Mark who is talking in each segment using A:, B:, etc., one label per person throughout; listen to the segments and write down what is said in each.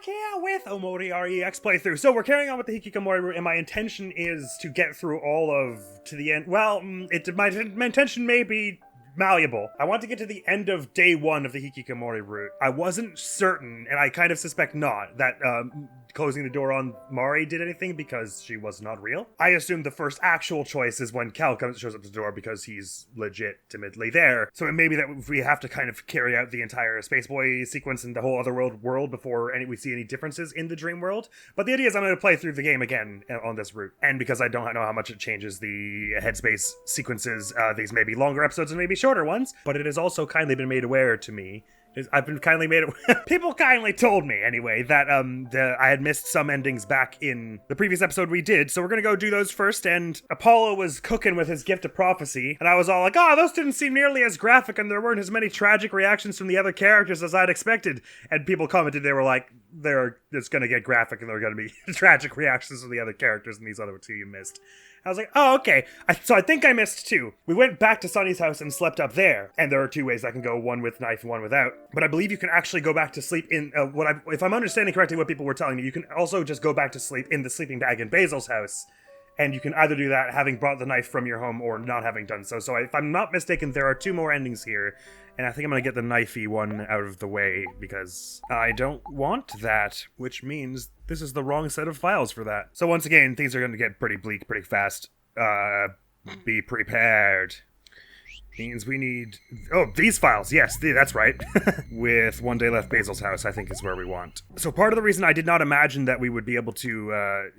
A: Fuck yeah, with OMORI REX playthrough. So we're carrying on with the Hikikomori route, and my intention is to get through all of, to the end. Well, my intention may be malleable. I want to get to the end of day 1 of the Hikikomori route. I wasn't certain, and I kind of suspect not, that closing the door on Mari did anything because she was not real. I assumed the first actual choice is when Cal shows up at the door because he's legitimately there. So it may be that we have to kind of carry out the entire Space Boy sequence in the whole other world before we see any differences in the dream world. But the idea is I'm going to play through the game again on this route. And because I don't know how much it changes the headspace sequences, these may be longer episodes and maybe shorter ones, but it has also kindly been made aware to me. I've been kindly made it. People kindly told me, anyway, that I had missed some endings back in the previous episode we did, so we're gonna go do those first. And Apollo was cooking with his gift of prophecy, and I was all like, "Oh, those didn't seem nearly as graphic, and there weren't as many tragic reactions from the other characters as I'd expected." And people commented, they were like, "It's gonna get graphic, and there are gonna be tragic reactions from the other characters, and these other two you missed." I was like, oh, okay. So I think I missed 2. We went back to Sunny's house and slept up there. And there are 2 ways I can go, one with knife and one without. But I believe you can actually go back to sleep in, if I'm understanding correctly what people were telling me, you can also just go back to sleep in the sleeping bag in Basil's house. And you can either do that having brought the knife from your home or not having done so. So if I'm not mistaken, there are 2 more endings here. And I think I'm going to get the knifey one out of the way because I don't want that, which means this is the wrong set of files for that. So once again, things are going to get pretty bleak pretty fast. Be prepared. Means we need... Oh, these files. Yes, that's right. With One Day Left Basil's house, I think is where we want. So part of the reason I did not imagine that we would be able to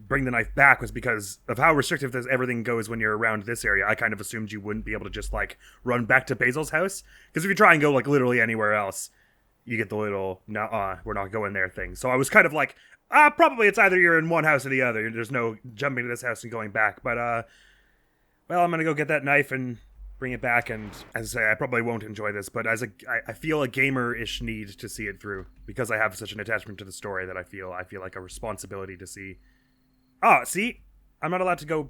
A: bring the knife back was because of how restrictive everything goes when you're around this area. I kind of assumed you wouldn't be able to just, run back to Basil's house. Because if you try and go, literally anywhere else, you get the little, we're not going there thing. So I was kind of like, probably it's either you're in one house or the other. There's no jumping to this house and going back. But, well, I'm going to go get that knife and bring it back, and as I say, I probably won't enjoy this, but I feel a gamer-ish need to see it through, because I have such an attachment to the story that I feel like a responsibility to see. Oh, see? I'm not allowed to go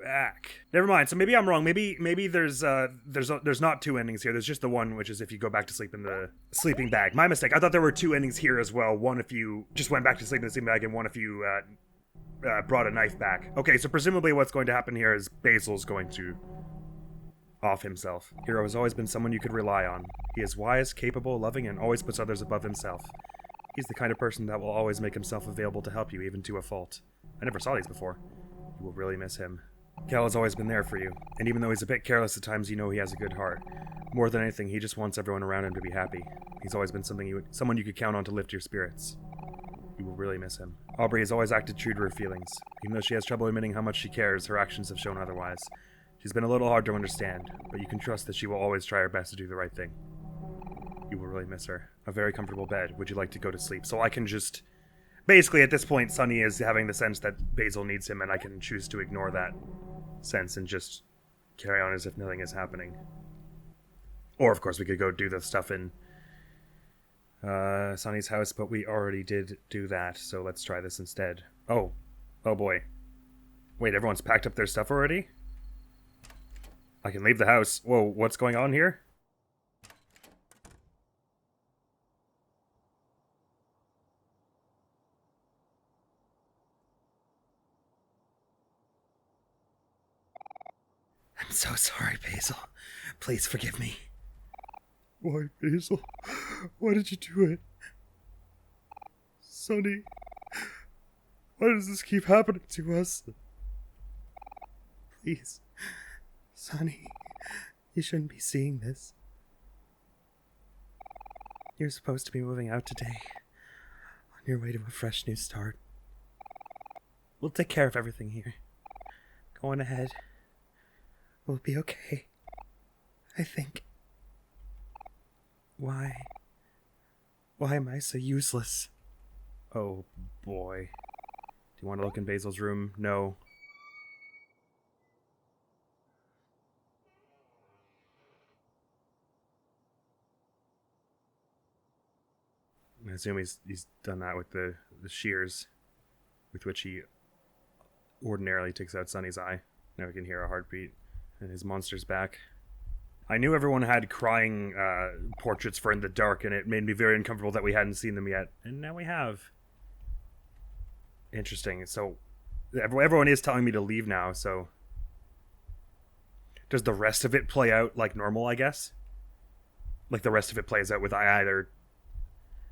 A: back. Never mind, so maybe I'm wrong. Maybe there's not 2 endings here, there's just the one, which is if you go back to sleep in the sleeping bag. My mistake, I thought there were 2 endings here as well, one if you just went back to sleep in the sleeping bag, and one if you brought a knife back. Okay, so presumably what's going to happen here is Basil's going to off himself. Hero has always been someone you could rely on. He is wise, capable, loving, and always puts others above himself. He's the kind of person that will always make himself available to help you, even to a fault. I never saw these before. You will really miss him. Cal has always been there for you, and even though he's a bit careless at times, you know he has a good heart. More than anything, he just wants everyone around him to be happy. He's always been someone you could count on to lift your spirits. You will really miss him. Aubrey has always acted true to her feelings. Even though she has trouble admitting how much she cares, her actions have shown otherwise. She's been a little hard to understand, but you can trust that she will always try her best to do the right thing. You will really miss her. A very comfortable bed. Would you like to go to sleep? So I can just... Basically, at this point, Sunny is having the sense that Basil needs him, and I can choose to ignore that sense and just carry on as if nothing is happening. Or, of course, we could go do the stuff in Sunny's house, but we already did do that, so let's try this instead. Oh boy. Wait, everyone's packed up their stuff already? I can leave the house. Whoa, what's going on here? I'm so sorry, Basil. Please forgive me. Why, Basil? Why did you do it? Sonny, why does this keep happening to us? Please. Sonny, you shouldn't be seeing this. You're supposed to be moving out today, on your way to a fresh new start. We'll take care of everything here. Go on ahead. We'll be okay. I think. Why am I so useless? Oh boy. Do you want to look in Basil's room? No. I assume he's done that with the shears with which he ordinarily takes out Sunny's eye. Now we can hear a heartbeat, and his monster's back. I knew everyone had crying portraits for In the Dark, and it made me very uncomfortable that we hadn't seen them yet. And now we have. Interesting. So, everyone is telling me to leave now, so... Does the rest of it play out like normal, I guess? Like the rest of it plays out with I either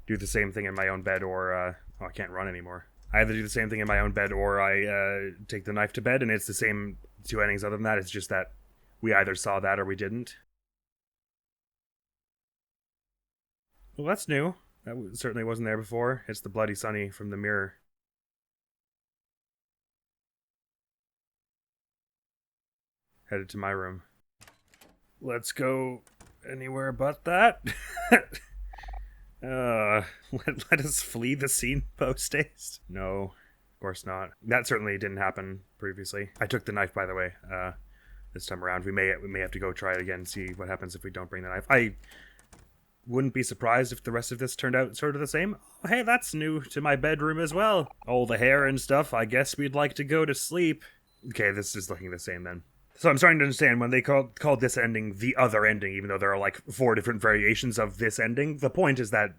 A: do the same thing in my own bed or... oh, I can't run anymore. I either do the same thing in my own bed or I take the knife to bed, and it's the same two endings other than that. It's just that we either saw that or we didn't. Well, that's new. That certainly wasn't there before. It's the Bloody Sunny from the mirror. Headed to my room. Let's go anywhere but that. Let us flee the scene post-haste. No, of course not. That certainly didn't happen previously. I took the knife, by the way, this time around. We may have to go try it again and see what happens if we don't bring the knife. I wouldn't be surprised if the rest of this turned out sort of the same. Oh, hey, that's new to my bedroom as well. All the hair and stuff. I guess we'd like to go to sleep. Okay, this is looking the same then. So I'm starting to understand when they called this ending the other ending, even though there are like 4 different variations of this ending. The point is that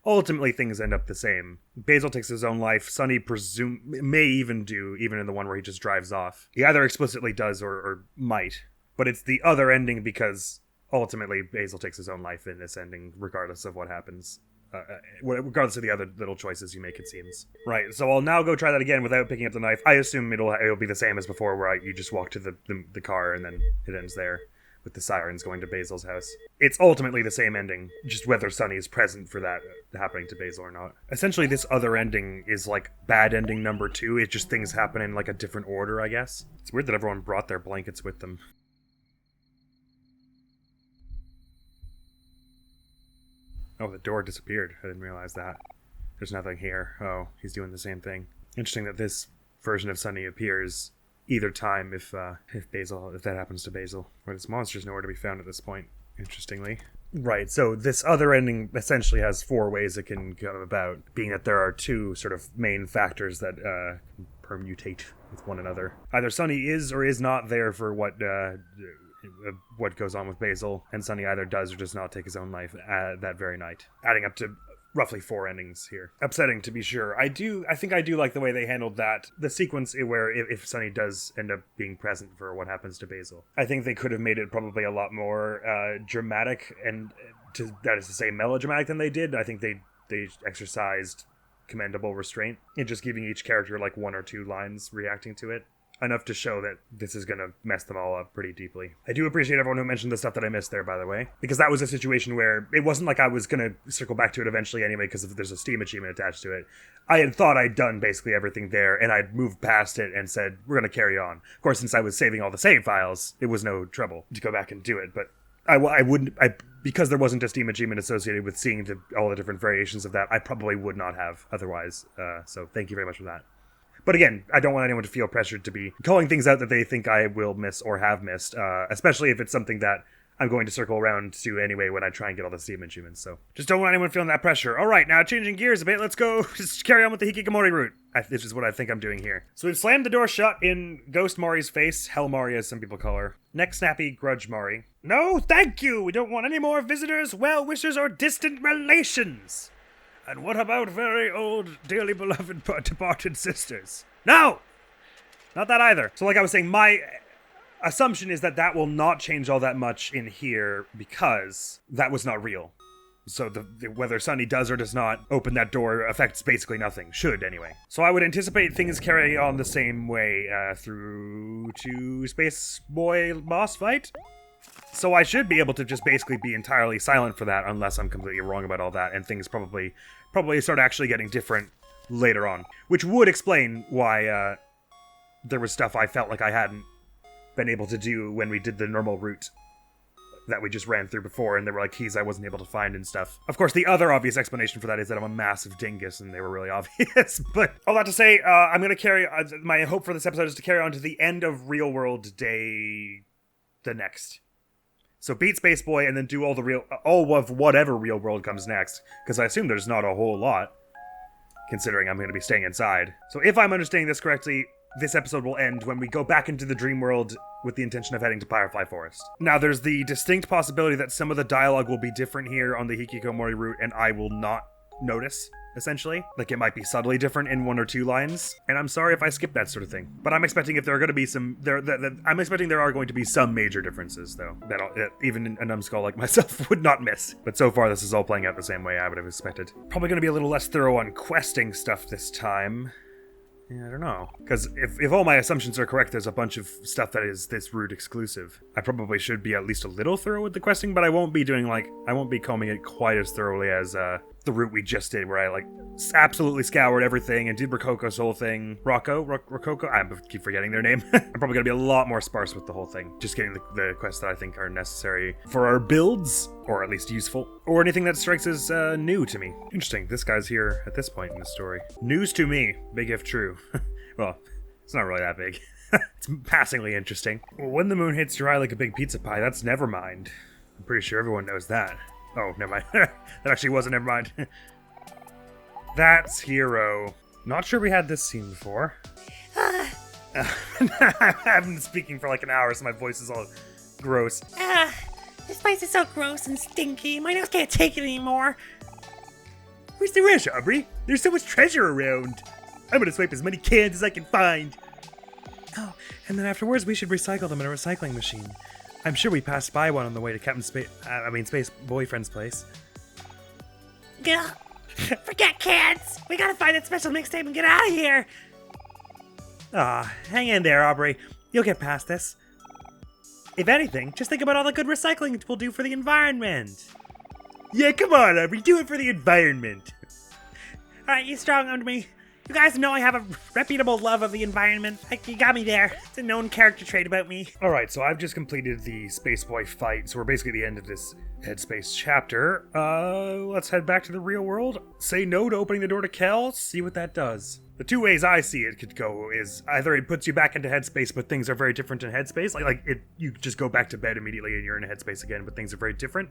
A: ultimately things end up the same. Basil takes his own life. Sonny may even do, even in the one where he just drives off. He either explicitly does or might. But it's the other ending because ultimately Basil takes his own life in this ending, regardless of what happens. Regardless of the other little choices you make, it seems. Right, so I'll now go try that again without picking up the knife. I assume it'll be the same as before, where you just walk to the car and then it ends there, with the sirens going to Basil's house. It's ultimately the same ending, just whether Sonny is present for that happening to Basil or not. Essentially, this other ending is like bad ending number 2. It's just things happen in like a different order, I guess. It's weird that everyone brought their blankets with them. Oh, the door disappeared. I didn't realize that. There's nothing here. Oh, he's doing the same thing. Interesting that this version of Sonny appears either time if that happens to Basil. But its monster's nowhere to be found at this point, interestingly. Right, so this other ending essentially has 4 ways it can come about, being that there are 2 sort of main factors that permutate with one another. Either Sonny is or is not there for what goes on with Basil, and Sonny either does or does not take his own life that very night, adding up to roughly 4 endings here. Upsetting, to be sure. I think I do like the way they handled that, the sequence where if Sonny does end up being present for what happens to Basil. I think they could have made it probably a lot more dramatic, and that is to say melodramatic than they did. I think they exercised commendable restraint in just giving each character like 1 or 2 lines reacting to it. Enough to show that this is going to mess them all up pretty deeply. I do appreciate everyone who mentioned the stuff that I missed there, by the way, because that was a situation where it wasn't like I was going to circle back to it eventually anyway because there's a Steam achievement attached to it. I had thought I'd done basically everything there, and I'd moved past it and said, we're going to carry on. Of course, since I was saving all the save files, it was no trouble to go back and do it, but I wouldn't, because there wasn't a Steam achievement associated with seeing all the different variations of that, I probably would not have otherwise, so thank you very much for that. But again, I don't want anyone to feel pressured to be calling things out that they think I will miss or have missed, especially if it's something that I'm going to circle around to anyway when I try and get all the Steam achievements, so just don't want anyone feeling that pressure. Alright, now changing gears a bit, let's go just carry on with the Hikikomori route. This is what I think I'm doing here. So we've slammed the door shut in Ghost Mori's face, Hell Mori as some people call her. Neck snappy Grudge Mori. No, thank you! We don't want any more visitors, well-wishers, or distant relations! And what about very old, dearly beloved departed sisters? No! Not that either. So like I was saying, my assumption is that will not change all that much in here because that was not real. So whether Sonny does or does not open that door affects basically nothing. Should, anyway. So I would anticipate things carry on the same way through to Space Boy boss fight. So I should be able to just basically be entirely silent for that unless I'm completely wrong about all that, and things probably start actually getting different later on. Which would explain why there was stuff I felt like I hadn't been able to do when we did the normal route that we just ran through before, and there were like keys I wasn't able to find and stuff. Of course, the other obvious explanation for that is that I'm a massive dingus, and they were really obvious. But all that to say, I'm going to carry... my hope for this episode is to carry on to the end of Real World Day... the next. So beat Space Boy and then do all of whatever Real World comes next, because I assume there's not a whole lot, considering I'm going to be staying inside. So if I'm understanding this correctly, this episode will end when we go back into the dream world with the intention of heading to Firefly Forest. Now, there's the distinct possibility that some of the dialogue will be different here on the Hikikomori route, and I will not notice, essentially. Like, it might be subtly different in 1 or 2 lines, and I'm sorry if I skip that sort of thing. But I'm expecting if there are going to be some, I'm expecting there are going to be some major differences, though, that even a numbskull like myself would not miss. But so far, this is all playing out the same way I would have expected. Probably going to be a little less thorough on questing stuff this time. Yeah, I don't know. Because if all my assumptions are correct, there's a bunch of stuff that is this route exclusive. I probably should be at least a little thorough with the questing, but I won't be combing it quite as thoroughly as the route we just did, where I absolutely scoured everything and did Rococo's whole thing. Rococo? I keep forgetting their name. I'm probably going to be a lot more sparse with the whole thing. Just getting the quests that I think are necessary for our builds, or at least useful, or anything that strikes as new to me. Interesting, this guy's here at this point in the story. News to me, big if true. Well, it's not really that big. It's passingly interesting. Well, when the moon hits your eye like a big pizza pie, that's Nevermind. I'm pretty sure everyone knows that. Oh, never mind. That actually wasn't Nevermind. That's Hero. Not sure we had this scene before. I haven't been speaking for like an hour, so my voice is all gross.
B: This place is so gross and stinky. My nose can't take it anymore.
A: Where's the rush, Aubrey? There's so much treasure around. I'm gonna swipe as many cans as I can find. Oh, and then afterwards we should recycle them in a recycling machine. I'm sure we passed by one on the way to Space Boyfriend's place.
B: Gah. Forget cans! We gotta find that special mixtape and get out of here!
A: Hang in there, Aubrey. You'll get past this. If anything, just think about all the good recycling it will do for the environment. Yeah, come on, Aubrey, do it for the environment.
B: Alright, you strong-armed me. You guys know I have a reputable love of the environment. You got me there. It's a known character trait about me.
A: Alright, so I've just completed the Space Boy fight, so we're basically at the end of this Headspace chapter. Let's head back to the real world. Say no to opening the door to Kel, see what that does. The 2 ways I see it could go is either it puts you back into Headspace, but things are very different in Headspace. You just go back to bed immediately and you're in Headspace again, but things are very different.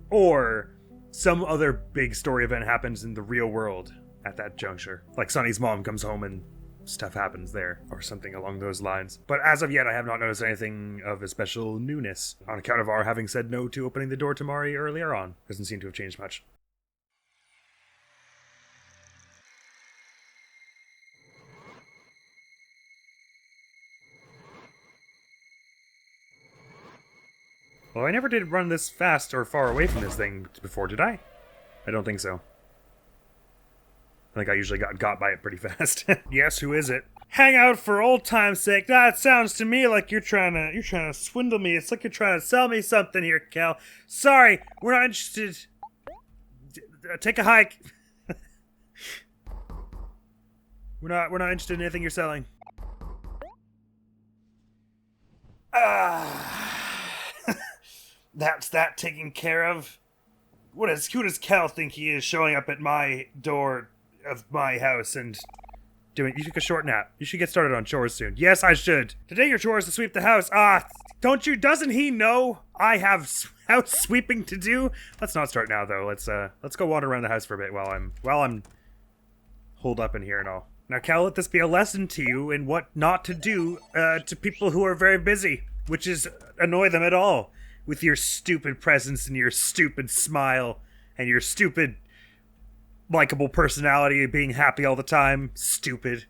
A: Or some other big story event happens in the real world at that juncture. Like Sunny's mom comes home and stuff happens there, or something along those lines. But as of yet, I have not noticed anything of a special newness, on account of our having said no to opening the door to Mari earlier on. Doesn't seem to have changed much. Well, I never did run this fast or far away from this thing before, did I? I don't think so. I think I usually got by it pretty fast. Yes, who is it? Hang out for old time's sake. That sounds to me like you're trying to swindle me. It's like you're trying to sell me something here, Cal. Sorry, we're not interested. Take a hike. We're not interested in anything you're selling. That's that taken care of. Who does Cal think he is, showing up at my door of my house and doing... You took a short nap. You should get started on chores soon. Yes, I should. Today your chore is to sweep the house. Doesn't he know I have house sweeping to do? Let's not start now, though. Let's go wander around the house for a bit while I'm holed up in here and all. Now, Cal, let this be a lesson to you in what not to do to people who are very busy, which is annoy them at all with your stupid presence and your stupid smile and your stupid likable personality, being happy all the time. Stupid.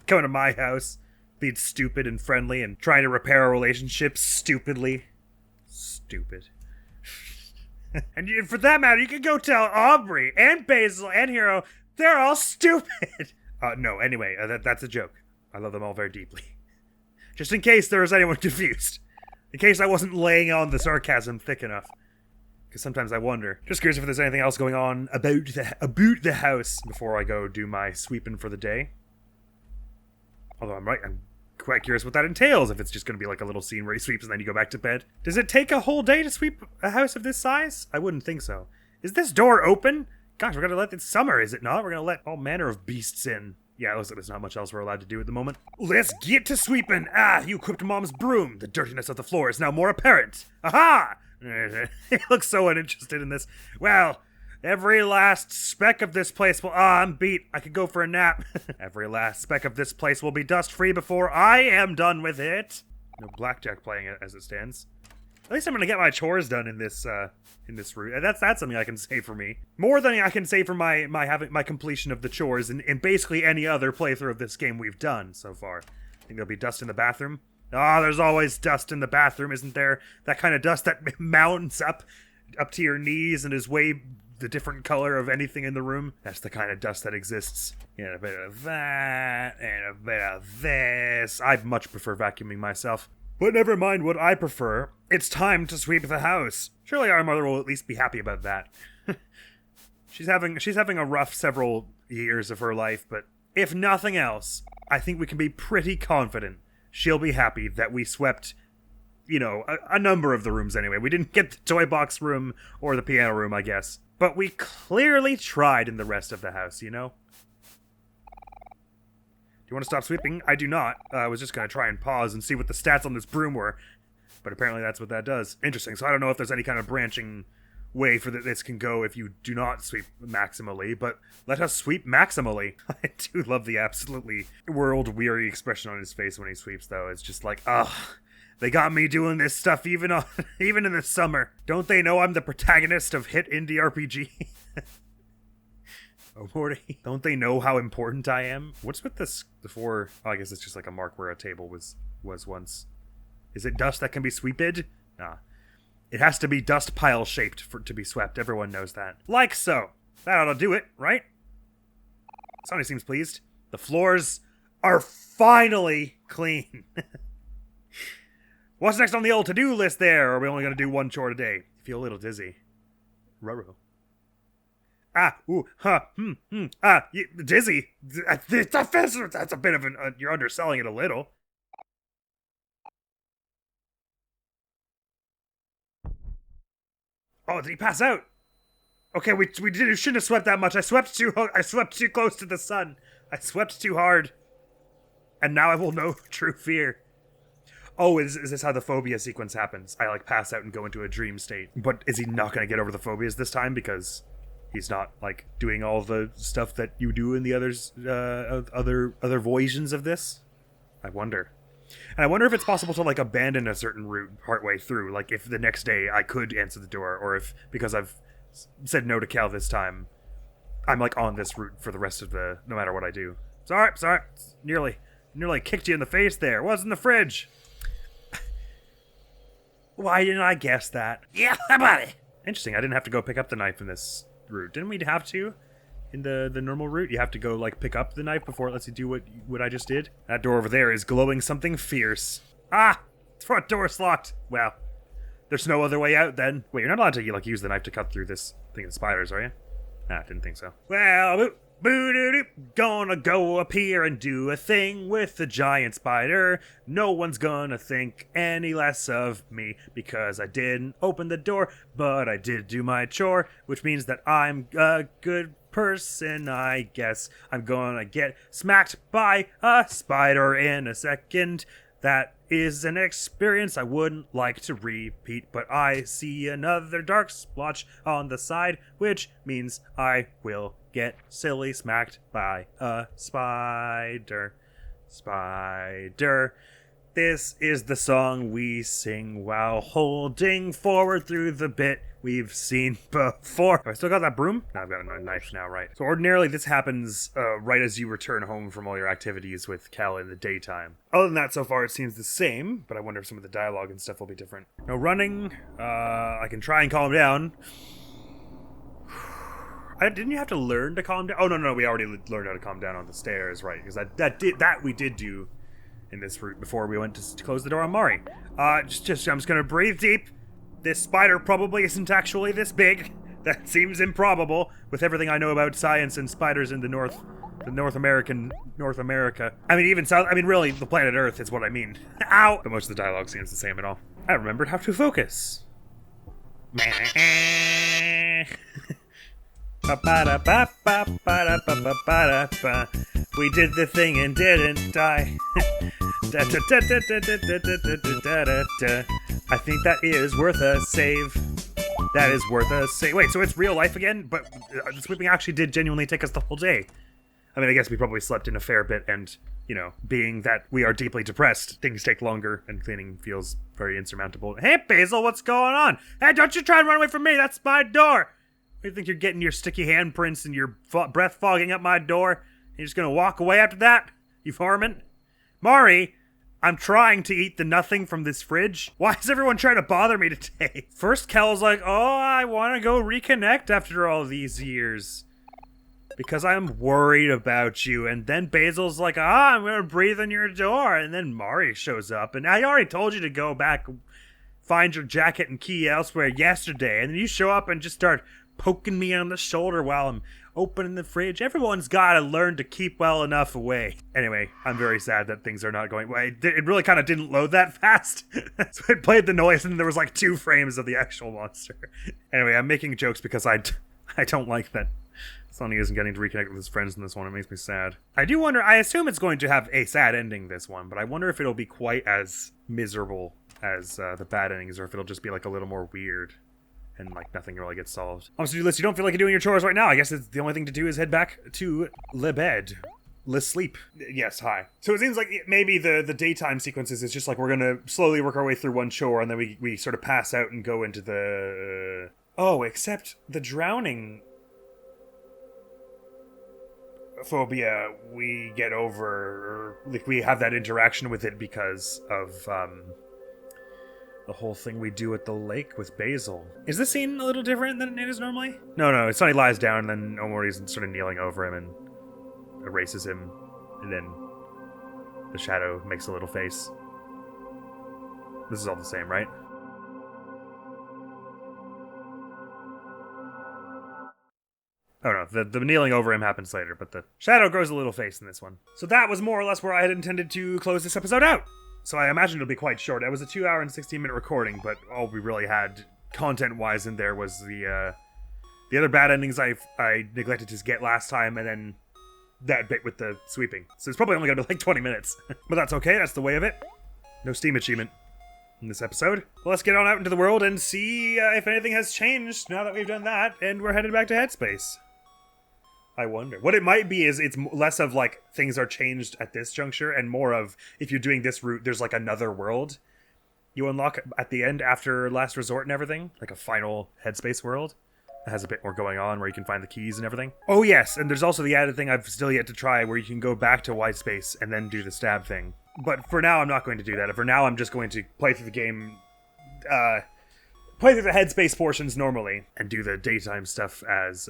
A: Coming to my house, being stupid and friendly and trying to repair a relationship stupidly. Stupid. And for that matter, you can go tell Aubrey and Basil and Hero, they're all stupid. No, anyway, that's a joke. I love them all very deeply. Just in case there was anyone confused. In case I wasn't laying on the sarcasm thick enough. Because sometimes I wonder. Just curious if there's anything else going on about the house before I go do my sweeping for the day. Although I'm quite curious what that entails, if it's just going to be like a little scene where he sweeps and then you go back to bed. Does it take a whole day to sweep a house of this size? I wouldn't think so. Is this door open? Gosh, we're going to let it summer, is it not? We're going to let all manner of beasts in. Yeah, it looks like there's not much else we're allowed to do at the moment. Let's get to sweeping. You equipped Mom's broom. The dirtiness of the floor is now more apparent. Aha! He looks so uninterested in this. Well, Every last speck of this place will... Ah, I'm beat. I could go for a nap. Every last speck of this place will be dust-free before I am done with it. No blackjack playing it as it stands. At least I'm gonna get my chores done in this route. And that's something I can say for me. More than I can say for my completion of the chores in basically any other playthrough of this game we've done so far. I think there'll be dust in the bathroom. Ah, there's always dust in the bathroom, isn't there? That kind of dust that mounts up to your knees and is way the different color of anything in the room. That's the kind of dust that exists. And a bit of that, and a bit of this. I much prefer vacuuming myself. But never mind what I prefer. It's time to sweep the house. Surely our mother will at least be happy about that. She's having a rough several years of her life, but if nothing else, I think we can be pretty confident she'll be happy that we swept, you know, a number of the rooms anyway. We didn't get the toy box room or the piano room, I guess. But we clearly tried in the rest of the house, you know? Do you want to stop sweeping? I do not. I was just going to try and pause and see what the stats on this broom were. But apparently that's what that does. Interesting. So I don't know if there's any kind of branching way for this can go if you do not sweep maximally, but let us sweep maximally. I do love the absolutely world-weary expression on his face when he sweeps, though. It's just like, ugh. They got me doing this stuff even in the summer. Don't they know I'm the protagonist of hit indie RPG? OMORI. Don't they know how important I am? What's with this before? Oh, I guess it's just like a mark where a table was once. Is it dust that can be sweeped? Nah. It has to be dust pile shaped for it to be swept. Everyone knows that. Like so. That ought to do it, right? Sonny seems pleased. The floors are finally clean. What's next on the old to-do list there? Or are we only going to do one chore today? I feel a little dizzy. Ruh-roh. Dizzy. That's a bit of an... you're underselling it a little. Oh, did he pass out? Okay, we shouldn't have swept that much. I swept too close to the sun. I swept too hard. And now I will know true fear. Oh, is this how the phobia sequence happens? I, like, pass out and go into a dream state. But is he not going to get over the phobias this time? Because he's not, like, doing all the stuff that you do in the other versions of this? I wonder. And I wonder if it's possible to, like, abandon a certain route partway through. Like, if the next day I could answer the door, or if, because I've said no to Cal this time, I'm, like, on this route for the rest of no matter what I do. Sorry. Nearly kicked you in the face there. What's in the fridge? Why didn't I guess that?
B: Yeah, buddy.
A: Interesting, I didn't have to go pick up the knife in this route. Didn't we have to? In the normal route? You have to go, like, pick up the knife before it lets you do what I just did? That door over there is glowing something fierce. Ah! The front door's locked. Well, there's no other way out then. Wait, you're not allowed to, like, use the knife to cut through this thing of spiders, are you? Nah, didn't think so. Well, gonna go up here and do a thing with the giant spider. No one's gonna think any less of me because I didn't open the door, but I did do my chore, which means that I'm a good person, I guess. I'm gonna get smacked by a spider in a second. That is an experience I wouldn't like to repeat, but I see another dark splotch on the side, which means I will get silly smacked by a spider. Spider. This is the song we sing while holding forward through the bit we've seen before. Have I still got that broom? No, I've got a knife now, right. So ordinarily this happens right as you return home from all your activities with Cal in the daytime. Other than that, so far it seems the same, but I wonder if some of the dialogue and stuff will be different. No running. I can try and calm down. Didn't you have to learn to calm down? Oh, no, we already learned how to calm down on the stairs, right? Because that we did do in this route before we went to close the door on Mari. I'm just gonna breathe deep. This spider probably isn't actually this big. That seems improbable with everything I know about science and spiders in the North America. I mean, even South, really, the planet Earth is what I mean. Ow! But most of the dialogue seems the same at all. I remembered how to focus. We did the thing and didn't die. I think that is worth a save. That is worth a say. Wait, so it's real life again? But the sweeping actually did genuinely take us the whole day. I mean, I guess we probably slept in a fair bit, and, you know, being that we are deeply depressed, things take longer, and cleaning feels very insurmountable. Hey, Basil, what's going on? Hey, don't you try and run away from me. That's my door. You think you're getting your sticky handprints and your breath fogging up my door? You're just gonna walk away after that? You varmint? Mari, I'm trying to eat the nothing from this fridge. Why is everyone trying to bother me today? First, Kel's like, oh, I want to go reconnect after all these years. Because I'm worried about you. And then Basil's like, I'm going to breathe on your door. And then Mari shows up. And I already told you to go back, find your jacket and key elsewhere yesterday. And then you show up and just start poking me on the shoulder while I'm opening the fridge. Everyone's got to learn to keep well enough away. Anyway, I'm very sad that things are not going well. It really kind of didn't load that fast. So I played the noise and there was like 2 frames of the actual monster. Anyway, I'm making jokes because I don't like that Sonny isn't getting to reconnect with his friends in this one. It makes me sad. I do wonder, I assume it's going to have a sad ending, this one, but I wonder if it'll be quite as miserable as the bad endings, or if it'll just be like a little more weird and like nothing really gets solved. On to-do list, you don't feel like you're doing your chores right now. I guess the only thing to do is head back to le bed. Le sleep. Yes, hi. So it seems like maybe the daytime sequences is just like we're gonna slowly work our way through one chore and then we sort of pass out and go into the... Oh, except the drowning phobia we get over, like we have that interaction with it because of the whole thing we do at the lake with Basil. Is this scene a little different than it is normally? No, Sonny lies down and then Omori's sort of kneeling over him and erases him, and then the shadow makes a little face. This is all the same, right? Oh no, the kneeling over him happens later, but the shadow grows a little face in this one. So that was more or less where I had intended to close this episode out. So I imagine it'll be quite short. It was a 2-hour and 16-minute recording, but all we really had content-wise in there was the other bad endings I neglected to get last time, and then that bit with the sweeping. So it's probably only gonna be like 20 minutes. But that's okay, that's the way of it. No Steam achievement in this episode. Well, let's get on out into the world and see if anything has changed now that we've done that, and we're headed back to Headspace. I wonder. What it might be is it's less of like things are changed at this juncture and more of if you're doing this route, there's like another world you unlock at the end after Last Resort and everything, like a final Headspace world that has a bit more going on where you can find the keys and everything. Oh yes, and there's also the added thing I've still yet to try where you can go back to White Space and then do the stab thing. But for now, I'm not going to do that. For now, I'm just going to play through the game, play through the Headspace portions normally and do the daytime stuff as,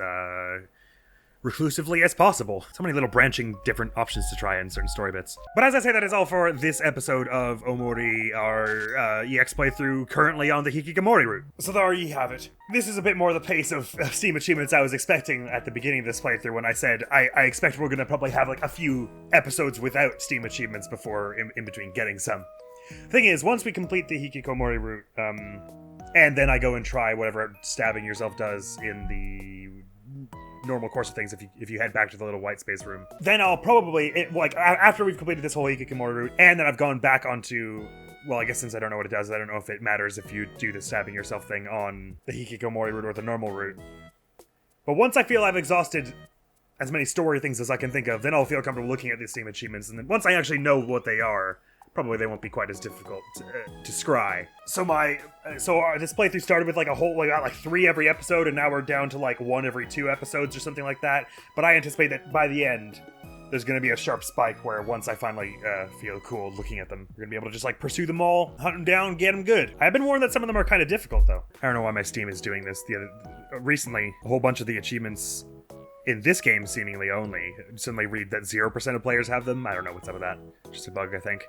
A: reclusively as possible. So many little branching different options to try in certain story bits. But as I say, that is all for this episode of Omori, our EX playthrough currently on the Hikikomori route. So there you have it. This is a bit more the pace of Steam achievements I was expecting at the beginning of this playthrough when I said I expect we're going to probably have like a few episodes without Steam achievements before in between getting some. Thing is, once we complete the Hikikomori route, and then I go and try whatever stabbing yourself does in the normal course of things if you head back to the little white space room, then I'll probably after we've completed this whole Hikikomori route and then I've gone back onto, well, I guess since I don't know what it does, I don't know if it matters if you do the stabbing yourself thing on the Hikikomori route or the normal route. But once I feel I've exhausted as many story things as I can think of, then I'll feel comfortable looking at these Steam achievements, and then once I actually know what they are, probably they won't be quite as difficult to scry. So this playthrough started with like a whole, we got like 3 every episode, and now we're down to like 1 every 2 episodes or something like that. But I anticipate that by the end, there's going to be a sharp spike where once I finally feel cool looking at them, we're going to be able to just like pursue them all, hunt them down, get them good. I've been warned that some of them are kind of difficult though. I don't know why my Steam is doing this. Recently, a whole bunch of the achievements in this game seemingly only suddenly read that 0% of players have them. I don't know what's up with that. Just a bug, I think.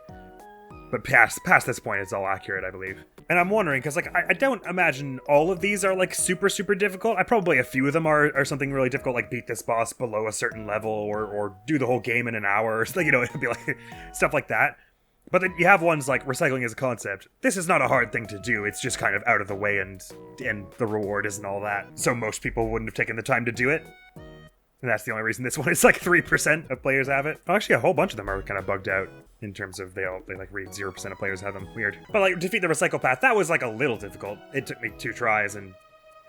A: But past this point, it's all accurate, I believe. And I'm wondering, because like I don't imagine all of these are like super difficult. Probably a few of them are something really difficult, like beat this boss below a certain level, or do the whole game in an hour, or something, you know, it'd be like stuff like that. But then you have ones like recycling as a concept. This is not a hard thing to do. It's just kind of out of the way, and the reward isn't all that. So most people wouldn't have taken the time to do it. And that's the only reason this one is like 3% of players have it. Oh, actually, a whole bunch of them are kind of bugged out in terms of they like read 0% of players have them. Weird. But like defeat the recycle path, that was like a little difficult. It took me 2 tries, and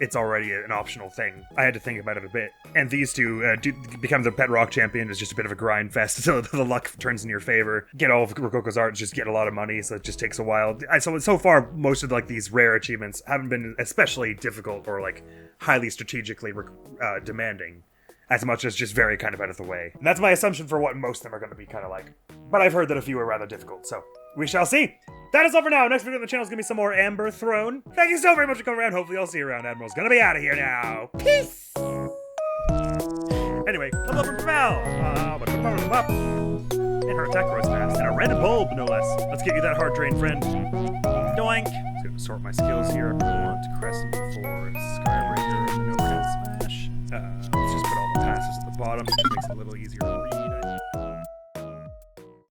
A: it's already an optional thing. I had to think about it a bit. And these two, become the pet rock champion is just a bit of a grind fest until the luck turns in your favor. Get all of Rokoko's art, just get a lot of money, so it just takes a while. So far, most of like these rare achievements haven't been especially difficult or like highly strategically demanding, as much as just very kind of out of the way. And that's my assumption for what most of them are going to be kind of like. But I've heard that a few are rather difficult, so we shall see. That is all for now. Next video on the channel is going to be some more Amber Throne. Thank you so very much for coming around. Hopefully I'll see you around. Admiral's going to be out of here now. Peace! Anyway, hello from Val. And her attack roast pass. And a red bulb, no less. Let's get you that hard drain, friend. Doink. Just going to sort my skills here. I want Crescent for Skybreaker and then overhead smash. Let's just put all the passes at the bottom. It just makes it a little easier.